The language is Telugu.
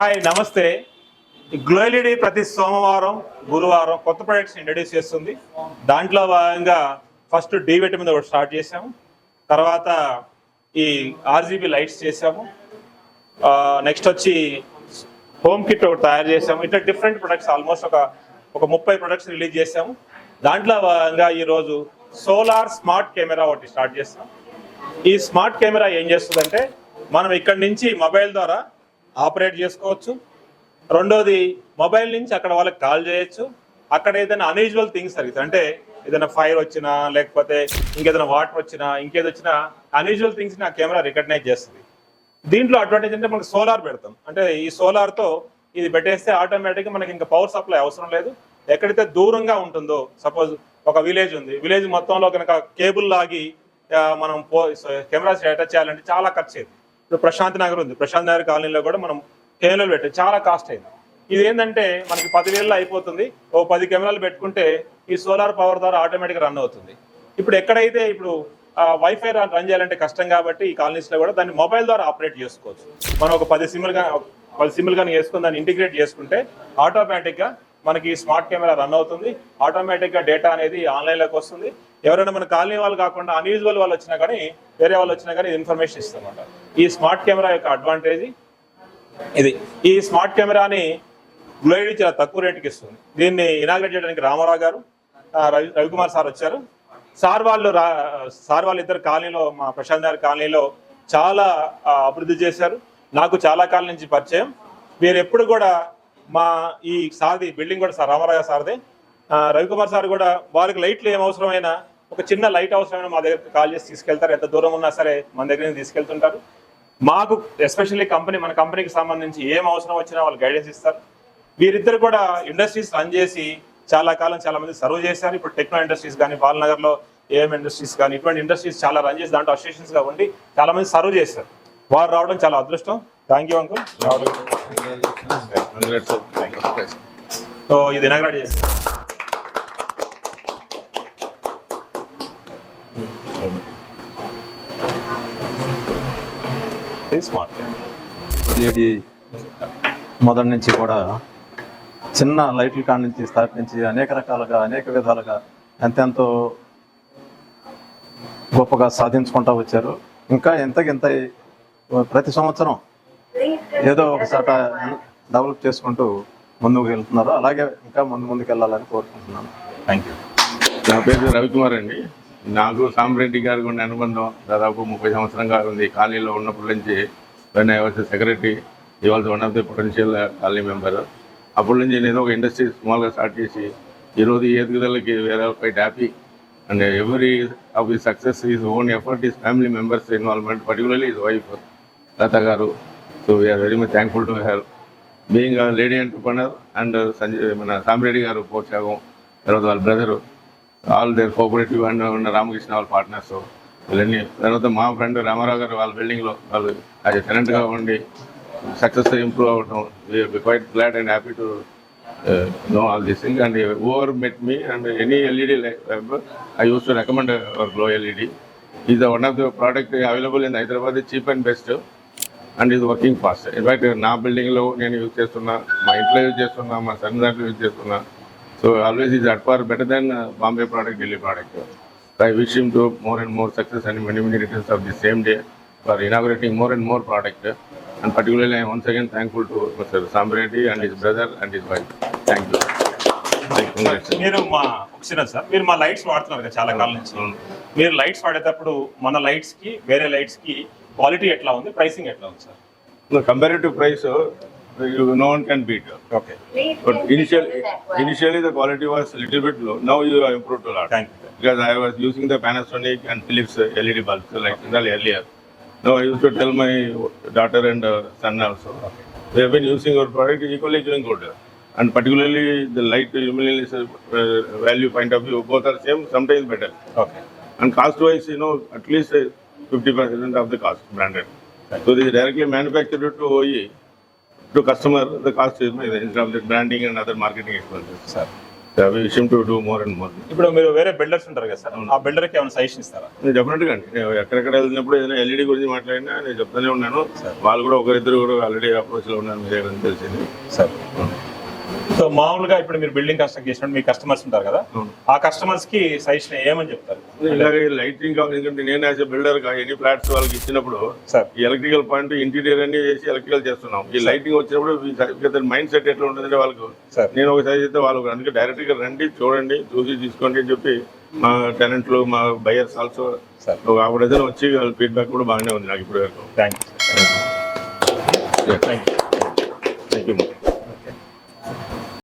హాయ్ నమస్తే. గ్లో ఎల్ఈడి ప్రతి సోమవారం గురువారం కొత్త ప్రొడక్ట్స్ ఇంట్రడ్యూస్ చేస్తుంది. దాంట్లో భాగంగా ఫస్ట్ డి విటమిన్ ఒకటి స్టార్ట్ చేసాము, తర్వాత ఈ ఆర్జీబీ లైట్స్ చేసాము, నెక్స్ట్ వచ్చి హోమ్ కిట్ ఒకటి తయారు చేసాము. ఇట్లా డిఫరెంట్ ప్రొడక్ట్స్ ఆల్మోస్ట్ ఒక 30 ప్రొడక్ట్స్ రిలీజ్ చేసాము. దాంట్లో భాగంగా ఈరోజు సోలార్ స్మార్ట్ కెమెరా ఒకటి స్టార్ట్ చేస్తాం. ఈ స్మార్ట్ కెమెరా ఏం చేస్తుందంటే మనం ఇక్కడి నుంచి మొబైల్ ద్వారా ఆపరేట్ చేసుకోవచ్చు. రెండోది మొబైల్ నుంచి అక్కడ వాళ్ళకి కాల్ చేయొచ్చు. అక్కడ ఏదైనా అన్యూజువల్ థింగ్స్ జరుగుతాయి, అంటే ఏదైనా ఫైర్ వచ్చినా లేకపోతే ఇంకేదైనా వాటర్ వచ్చినా ఇంకేది వచ్చినా అన్యూజువల్ థింగ్స్ ఆ కెమెరా రికగ్నైజ్ చేస్తుంది. దీంట్లో అడ్వాంటేజ్ అంటే మనకు సోలార్ పెడతాం, అంటే ఈ సోలార్తో ఇది పెట్టేస్తే ఆటోమేటిక్గా మనకి ఇంకా పవర్ సప్లై అవసరం లేదు. ఎక్కడైతే దూరంగా ఉంటుందో, సపోజ్ ఒక విలేజ్ ఉంది, విలేజ్ మొత్తంలో కనుక కేబుల్ లాగి మనం కెమెరాస్ అటాచ్ చేయాలంటే చాలా ఖర్చు అయింది. ఇప్పుడు ప్రశాంత్ నగర్ ఉంది, ప్రశాంత్ నగర్ కాలనీలో కూడా మనం కెమెరాలు పెట్టాం, చాలా కాస్ట్ అయింది. ఇది ఏంటంటే మనకి 10,000లో అయిపోతుంది. 10 కెమెరాలు పెట్టుకుంటే ఈ సోలార్ పవర్ ద్వారా ఆటోమేటిక్గా రన్ అవుతుంది. ఇప్పుడు ఎక్కడైతే ఇప్పుడు వైఫై రన్ చేయాలంటే కష్టం కాబట్టి ఈ కాలనీస్లో కూడా దాన్ని మొబైల్ ద్వారా ఆపరేట్ చేసుకోవచ్చు. మనం ఒక 10 సిమ్లు కానీ వేసుకుని దాన్ని ఇంటిగ్రేట్ చేసుకుంటే ఆటోమేటిక్గా మనకి స్మార్ట్ కెమెరా రన్ అవుతుంది. ఆటోమేటిక్గా డేటా అనేది ఆన్లైన్లోకి వస్తుంది. ఎవరైనా మన కాలనీ వాళ్ళు కాకుండా అన్యూజువల్ వాళ్ళు వచ్చినా కానీ, వేరే వాళ్ళు వచ్చినా కానీ ఇన్ఫర్మేషన్ ఇస్తామన్నమాట. ఈ స్మార్ట్ కెమెరా యొక్క అడ్వాంటేజ్ ఇది. ఈ స్మార్ట్ కెమెరాని గ్లో ఎల్ఈడి చాలా తక్కువ రేటుకి ఇస్తుంది. దీన్ని ఇనాగ్రేట్ చేయడానికి రామారావు గారు, రవికుమార్ సార్ వచ్చారు. సార్ వాళ్ళు ఇద్దరు కాలనీలో, మా ప్రశాంత్ నగర్ కాలనీలో చాలా అభివృద్ధి చేశారు. నాకు చాలా కాలం నుంచి పరిచయం. మీరు ఎప్పుడు కూడా మా ఈ సార్ది బిల్డింగ్ కూడా సార్ రామారావు సార్దే. రవికుమార్ సార్ కూడా వారికి లైట్లు ఏం అవసరమైనా, ఒక చిన్న లైట్ అవసరమైనా మా దగ్గర కాల్ చేసి తీసుకెళ్తారు. ఎంత దూరం ఉన్నా సరే మన దగ్గర నుంచి తీసుకెళ్తుంటారు. మాకు ఎస్పెషల్లీ మన కంపెనీకి సంబంధించి ఏం అవసరం వచ్చినా వాళ్ళు గైడెన్స్ ఇస్తారు. వీరిద్దరు కూడా ఇండస్ట్రీస్ రన్ చేసి చాలా కాలం చాలా మంది సర్వ్ చేశారు. ఇప్పుడు టెక్నో ఇండస్ట్రీస్ కానీ, బాలనగర్లో ఏఎం ఇండస్ట్రీస్ కానీ, ఇటువంటి ఇండస్ట్రీస్ చాలా రన్ చేసి దాంట్లో అసోసియేషన్స్గా ఉండి చాలా మంది సర్వ్ చేశారు. వారు రావడం చాలా అదృష్టం. Thank you uncle. సో ఇది ఇనాగ్రేట్ చేస్తాం. స్మార్ట్ ఎల్ఈడి మొదటి నుంచి కూడా చిన్న లైట్ల కాడ నుంచి స్థాపించి అనేక రకాలుగా అనేక విధాలుగా ఎంతెంతో గొప్పగా సాధించుకుంటూ వచ్చారు. ఇంకా ఎంతకింత ప్రతి సంవత్సరం ఏదో ఒక చోట డెవలప్ చేసుకుంటూ ముందుకు వెళ్తున్నారు. అలాగే ఇంకా ముందుకు వెళ్ళాలని కోరుకుంటున్నాను. Thank you. నా పేరు రవికుమార్ అండి. నాకు సాంబరెడ్డి గారికి ఉన్న అనుబంధం దాదాపు 30 సంవత్సరంగా ఉంది. కాలనీలో ఉన్నప్పటి నుంచి వెన్ ఐ వాజ్ సెక్రటరీ, ఈ was one of the potential colony member. అప్పటి నుంచి నేను ఒక ఇండస్ట్రీ స్మాల్గా స్టార్ట్ చేసి ఈరోజు ఈ ఎదుగుదలకి వేరే quite happy. And every of the success is own effort is family members involvement, particularly is wife Latha గారు. So we are very much thankful to her being a lady entrepreneur. And మన సాంబరెడ్డి గారు పోర్చాగం, తర్వాత వాళ్ళ brother, all their cooperative and ఉన్న రామకృష్ణ వాళ్ళ పార్ట్నర్స్ వీళ్ళన్నీ. తర్వాత మా ఫ్రెండ్ రామారావు గారు వాళ్ళ బిల్డింగ్లో వాళ్ళు యాజ్ ఎ టెనెంట్గా ఉండి సక్సెస్ ఇంప్రూవ్ అవ్వడం. We're quite glad and happy to know all this thing. And whoever met me and any LED I used to recommend our Glow LED. Is one of the product available in Hyderabad, cheap and best, and is working fast. In fact, నా బిల్డింగ్లో నేను యూజ్ చేస్తున్నా, మా ఇంట్లో యూజ్ చేస్తున్నా, మా సన్ దాంట్లో యూజ్ చేస్తున్నా. So always is at par better than Bombay product, Delhi product. So I wish him to more and more success and many returns of the same day for inaugurating more and more product. And particularly I am once again thankful to Mr. Sambareddy and his brother and his wife. Thank you. మీరు మా లైట్స్ వాడుతున్నారు కదా చాలా కాలం నుంచి. మీరు లైట్స్ వాడేటప్పుడు మన లైట్స్ కి వేరే లైట్స్ కి క్వాలిటీ ఎట్లా ఉంది, ప్రైసింగ్ ఎట్లా ఉంది sir? The comparative price, no one can beat. Okay. But initially the quality was a little bit low. Now you have improved a lot. Thank you. Because I was using the Panasonic and Philips LED bulbs like earlier. Now I used to tell my daughter and son also. Okay. They have been using our product equally doing good. And particularly the light illumination value point of view, both are same, sometimes better. Okay. And cost wise, at least 50% of the cost branded. So this is directly manufactured to OE. To customer, the cost is instead of the branding and other marketing expenses. Sir. We wish him to do more and more. ఇప్పుడు మీరు వేరే బిల్డర్స్ ఉంటారు కదా సార్, ఆ బిల్డర్కి ఏమైనా సజెషన్ ఇస్తారా? నేను డెఫినెట్గా అండి, నేను ఎక్కడెక్కడ వెళ్ళినప్పుడు ఏదైనా ఎల్ఈడి గురించి మాట్లాడినా నేను చెప్తానే ఉన్నాను. వాళ్ళు కూడా ఒకరిద్దరు కూడా ఆల్రెడీ అప్రోచ్లో ఉన్నారు, మీ దగ్గర తెలిసింది సార్. సో మామూలుగా ఇప్పుడు మీరు బిల్డింగ్ కన్స్ట్రక్ట్ చేసినప్పుడు మీ కస్టమర్స్ ఉంటారు కదా, ఆ కస్టమర్స్ కి సజెషన్ ఏమని చెప్తారు? ఇలాగే లైటింగ్ కావాలి, ఎందుకంటే నేను యాజ్ బిల్డర్ ఎనీ ఫ్లాట్స్ వాళ్ళకి ఇచ్చినప్పుడు సార్ ఈ ఎలక్ట్రికల్ పాయింట్ ఇంటీరియర్ అన్ని చేసి ఎలక్ట్రికల్ చేస్తున్నాం. ఈ లైటింగ్ వచ్చినప్పుడు మైండ్ సెట్ ఎట్లా ఉంటుందంటే వాళ్ళకు సార్ నేను ఒక సైజ్ అయితే వాళ్ళు అందుకే డైరెక్ట్ గా రండి, చూడండి, చూసి తీసుకోండి అని చెప్పి మా టెనెంట్లు మా బయర్స్ ఆల్సో సార్ ఒక ఆవిడ వచ్చి వాళ్ళ ఫీడ్బ్యాక్ కూడా బాగానే ఉంది నాకు ఇప్పుడు వరకు. Thank you. Thank you.